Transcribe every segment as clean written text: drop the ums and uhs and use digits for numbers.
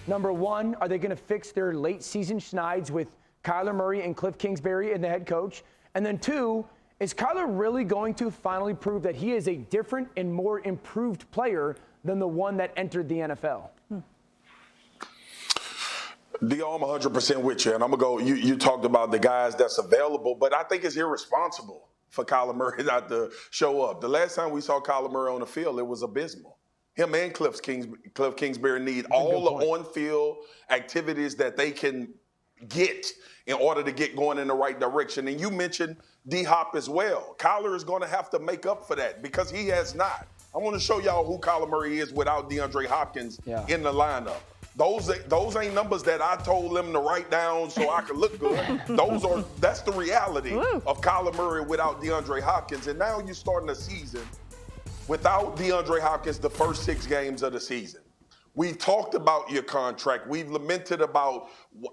Number one, are they going to fix their late season schneiden with Kyler Murray and Cliff Kingsbury and the head coach? And then two, is Kyler really going to finally prove that he is a different and more improved player than the one that entered the NFL? D.O., I'm 100% with you, and I'm going to go, you talked about the guys that's available, but I think it's irresponsible for Kyler Murray not to show up. The last time we saw Kyler Murray on the field, it was abysmal. Him and Cliff Kingsbury need all the on-field activities that they can get in order to get going in the right direction. And you mentioned D-Hop as well. Kyler is going to have to make up for that because he has not. I want to show y'all who Kyler Murray is without DeAndre Hopkins in the lineup. Those ain't numbers that I told them to write down so I could look good. That's the reality of Kyler Murray without DeAndre Hopkins. And now you're starting a season without DeAndre Hopkins the first 6 games of the season. We've talked about your contract. We've lamented about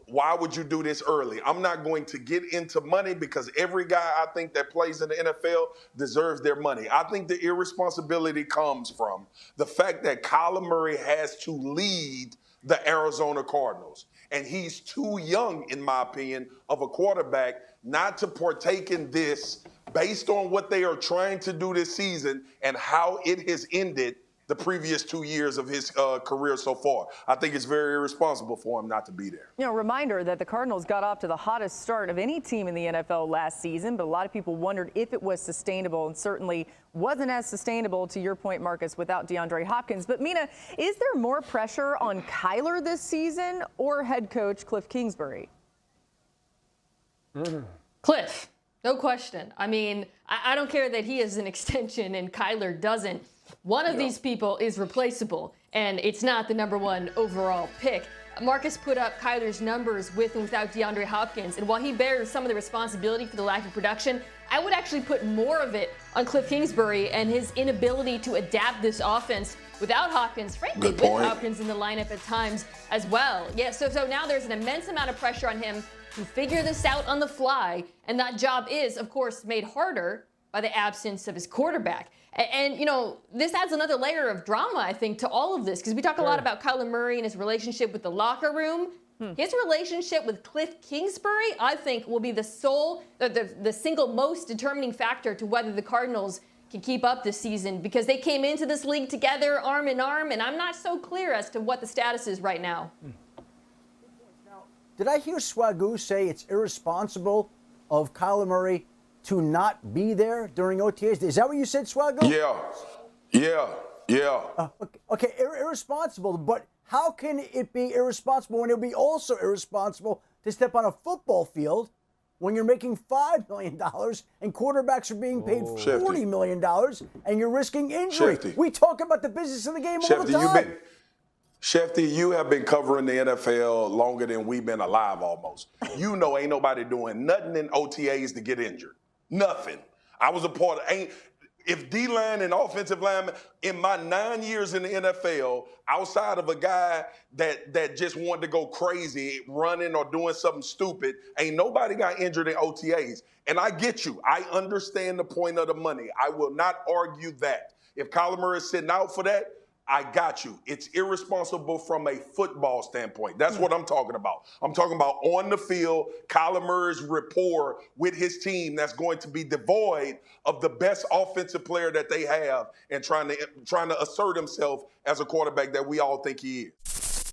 why would you do this early. I'm not going to get into money because every guy I think that plays in the NFL deserves their money. I think the irresponsibility comes from the fact that Kyler Murray has to lead the Arizona Cardinals. And he's too young, in my opinion, of a quarterback not to partake in this based on what they are trying to do this season and how it has ended the previous 2 years of his career so far. I think it's very irresponsible for him not to be there. You know, reminder that the Cardinals got off to the hottest start of any team in the NFL last season, but a lot of people wondered if it was sustainable, and certainly wasn't as sustainable, to your point, Marcus, without DeAndre Hopkins. But Mina, is there more pressure on Kyler this season or head coach Cliff Kingsbury? Cliff, no question. I mean, I don't care that he is an extension and Kyler doesn't. One of these people is replaceable, and it's not the #1 overall pick. Marcus put up Kyler's numbers with and without DeAndre Hopkins, and while he bears some of the responsibility for the lack of production, I would actually put more of it on Cliff Kingsbury and his inability to adapt this offense without Hopkins, frankly, with Hopkins in the lineup at times as well. Yeah, so now there's an immense amount of pressure on him to figure this out on the fly, and that job is, of course, made harder by the absence of his quarterback. And, you know, this adds another layer of drama, I think, to all of this, because we talk a lot about Kyler Murray and his relationship with the locker room. His relationship with Cliff Kingsbury, I think, will be the single most determining factor to whether the Cardinals can keep up this season, because they came into this league together, arm in arm, and I'm not so clear as to what the status is right now. Now, did I hear Swagu say it's irresponsible of Kyler Murray to not be there during OTAs? Is that what you said, Swagu? Yeah. Okay, irresponsible, but how can it be irresponsible when it would be also irresponsible to step on a football field when you're making $5 million and quarterbacks are being paid $40 million and you're risking injury? Shefty. We talk about the business of the game all the time. Shefty, you have been covering the NFL longer than we've been alive almost. You know ain't nobody doing nothing in OTAs to get injured. Nothing. I was a part of, if D-line and offensive linemen, in my 9 years in the NFL, outside of a guy that just wanted to go crazy, running or doing something stupid, ain't nobody got injured in OTAs. And I get you. I understand the point of the money. I will not argue that. If Kyler Murray is sitting out for that, I got you. It's irresponsible from a football standpoint. That's what I'm talking about. I'm talking about on the field, Kyler Murray's rapport with his team that's going to be devoid of the best offensive player that they have and trying to assert himself as a quarterback that we all think he is.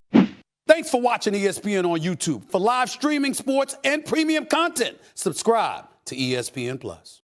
Thanks for watching ESPN on YouTube. For live streaming, sports, and premium content, subscribe to ESPN+.